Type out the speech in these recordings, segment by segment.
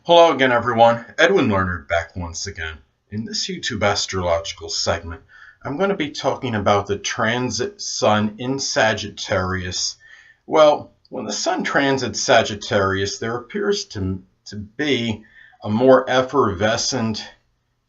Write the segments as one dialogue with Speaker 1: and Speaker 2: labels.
Speaker 1: Hello again, everyone. Edwin Learnard back once again. In this YouTube astrological segment, I'm going to be talking about the transit Sun in Sagittarius. Well, when the Sun transits Sagittarius, there appears to be a more effervescent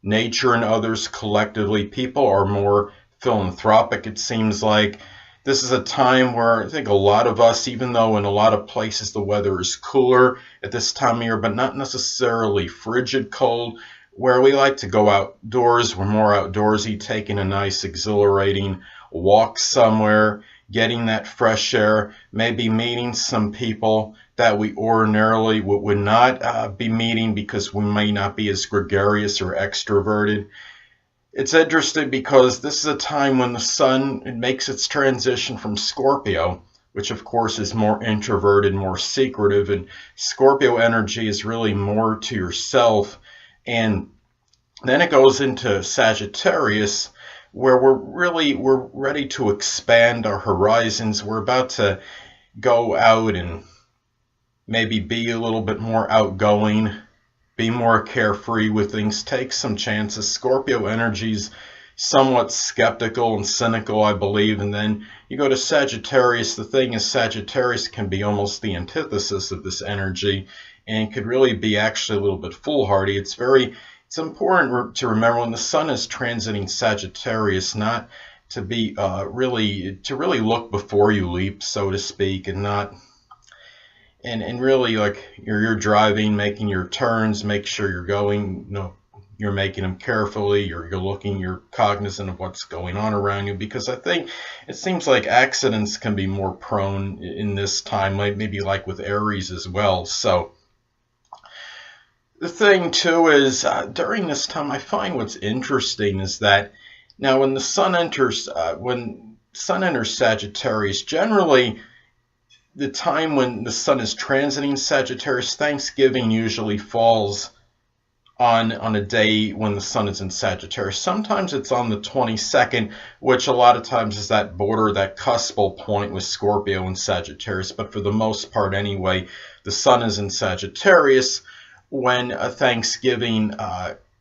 Speaker 1: nature in others collectively. People are more philanthropic, it seems like. This is a time where I think a lot of us, even though in a lot of places the weather is cooler at this time of year, but not necessarily frigid cold, where we like to go outdoors. We're more outdoorsy, taking a nice exhilarating walk somewhere, getting that fresh air, maybe meeting some people that we ordinarily would not be meeting because we may not be as gregarious or extroverted. It's interesting because this is a time when the sun makes its transition from Scorpio, which of course is more introverted, more secretive, and Scorpio energy is really more to yourself. And then it goes into Sagittarius, where we're ready to expand our horizons. We're about to go out and maybe be a little bit more outgoing, be more carefree with things, take some chances. Scorpio energy's somewhat skeptical and cynical, I believe. And then you go to Sagittarius. The thing is, Sagittarius can be almost the antithesis of this energy and could really be actually a little bit foolhardy. It's important to remember when the sun is transiting Sagittarius, not to be really look before you leap, so to speak, and not and really, like, you're driving, making your turns, make sure you're going, you're making them carefully, you're looking, you're cognizant of what's going on around you, because I think it seems like accidents can be more prone in this time, maybe like with Aries as well. So the thing too is, during this time, I find what's interesting is that now when the sun enters Sagittarius, generally the time when the sun is transiting Sagittarius, Thanksgiving usually falls on a day when the sun is in Sagittarius. Sometimes it's on the 22nd, which a lot of times is that border, that cuspal point with Scorpio and Sagittarius. But for the most part anyway, the sun is in Sagittarius when a Thanksgiving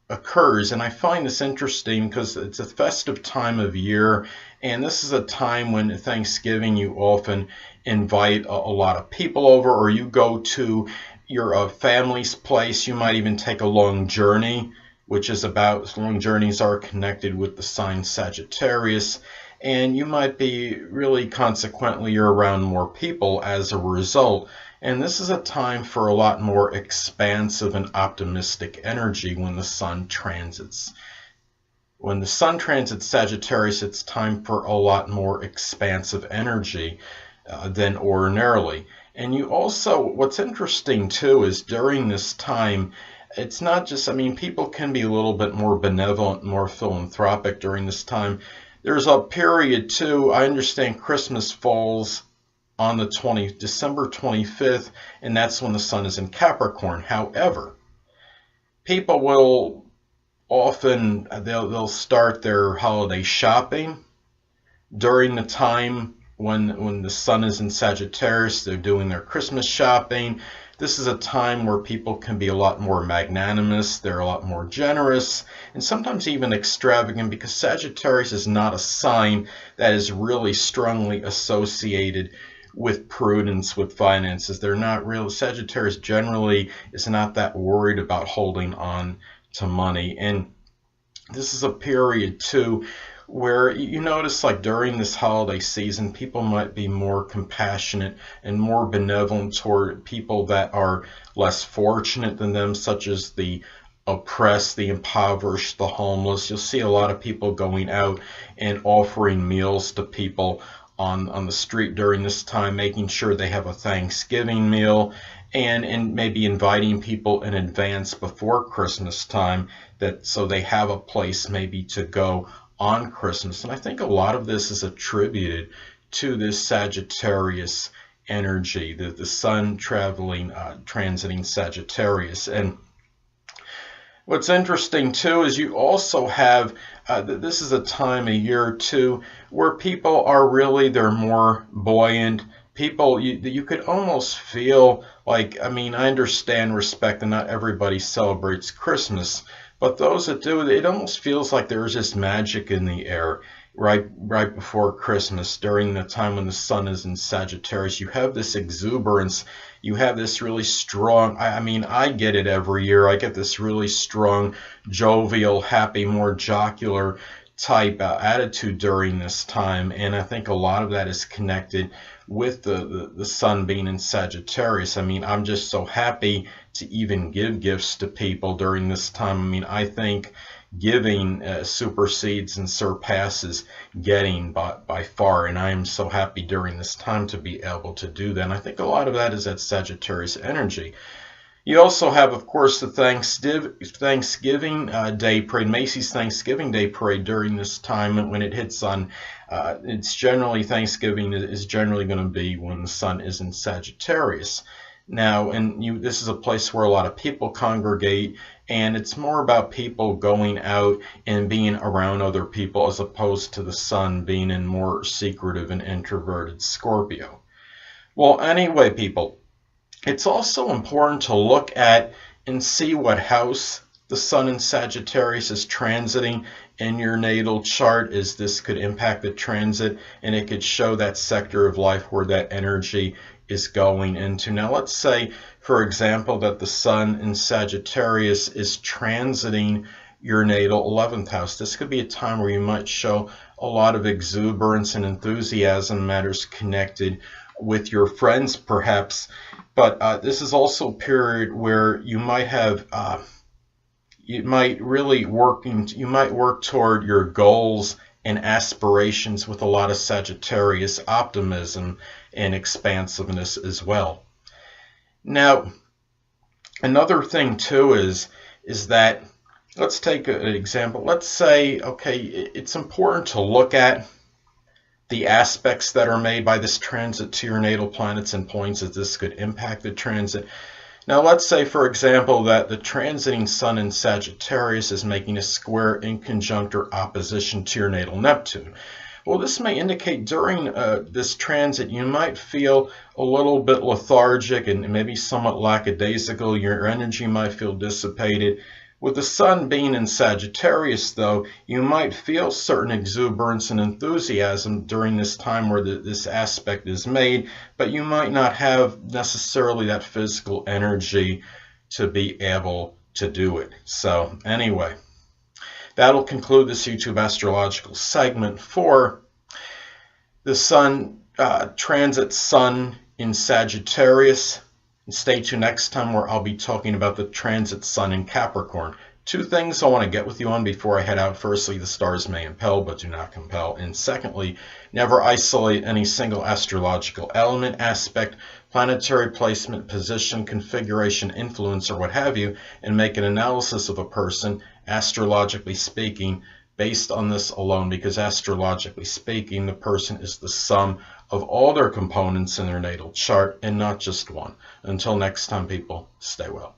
Speaker 1: occurs. And I find this interesting because it's a festive time of year, and this is a time when Thanksgiving you often invite a lot of people over, or you go to your family's place. You might even take a long journey, which is about, long journeys are connected with the sign Sagittarius, and you might be really, consequently, you're around more people as a result. And this is a time for a lot more expansive and optimistic energy when the sun transits. When the sun transits Sagittarius, it's time for a lot more expansive energy than ordinarily. And you also, what's interesting too is during this time, it's not just, people can be a little bit more benevolent, more philanthropic during this time. There's a period too, I understand Christmas falls on the December 25th, and that's when the sun is in Capricorn. However, people will often, they'll start their holiday shopping during the time when the sun is in Sagittarius. They're doing their Christmas shopping. This is a time where people can be a lot more magnanimous, they're a lot more generous, and sometimes even extravagant, because Sagittarius is not a sign that is really strongly associated with prudence, with finances. They're not real. Sagittarius generally is not that worried about holding on to money. And this is a period too where you notice, like, during this holiday season, people might be more compassionate and more benevolent toward people that are less fortunate than them, such as the oppressed, the impoverished, the homeless. You'll see a lot of people going out and offering meals to people on the street during this time, making sure they have a Thanksgiving meal, and maybe inviting people in advance before Christmas time, that so they have a place maybe to go on Christmas. And I think a lot of this is attributed to this Sagittarius energy, the sun transiting Sagittarius. And what's interesting too is you also have, this is a time of year too where people are really, they're more buoyant. people, you could almost feel like, I mean, I understand, respect, and not everybody celebrates Christmas, but those that do, it almost feels like there's just magic in the air right before Christmas, during the time when the sun is in Sagittarius. You have this exuberance, you have this really strong, I mean, I get it every year. I get this really strong, jovial, happy, more jocular type attitude during this time, and I think a lot of that is connected with the sun being in Sagittarius. I mean, I'm just so happy to even give gifts to people during this time. I mean, I think giving supersedes and surpasses getting by far, and I am so happy during this time to be able to do that. And I think a lot of that is that Sagittarius energy. You also have, of course, the Thanksgiving Day Parade, Macy's Thanksgiving Day Parade during this time. When it hits on, it's generally, Thanksgiving is generally going to be when the sun is in Sagittarius. Now, and this is a place where a lot of people congregate, and it's more about people going out and being around other people, as opposed to the sun being in more secretive and introverted Scorpio. Well, anyway, people, it's also important to look at and see what house the sun in Sagittarius is transiting in your natal chart, as this could impact the transit, and it could show that sector of life where that energy is going into. Now, let's say, for example, that the sun in Sagittarius is transiting your natal 11th house. This could be a time where you might show a lot of exuberance and enthusiasm, matters connected with your friends, perhaps. But this is also a period where you might have, you might work toward your goals and aspirations with a lot of Sagittarius optimism and expansiveness as well. Now, another thing too is that, let's take an example. Let's say, okay, it's important to look at the aspects that are made by this transit to your natal planets and points, as this could impact the transit. Now, let's say, for example, that the transiting sun in Sagittarius is making a square in conjunct or opposition to your natal Neptune. Well, this may indicate during this transit you might feel a little bit lethargic and maybe somewhat lackadaisical. Your energy might feel dissipated. With the sun being in Sagittarius, though, you might feel certain exuberance and enthusiasm during this time where this aspect is made, but you might not have necessarily that physical energy to be able to do it. So anyway, that'll conclude this YouTube astrological segment for the sun transit sun in Sagittarius. Stay tuned next time, where I'll be talking about the transit sun in Capricorn. Two things I want to get with you on before I head out. Firstly, the stars may impel but do not compel. And secondly, never isolate any single astrological element, aspect, planetary placement, position, configuration, influence, or what have you, and make an analysis of a person, astrologically speaking, based on this alone, because astrologically speaking, the person is the sum of all their components in their natal chart and not just one. Until next time, people, stay well.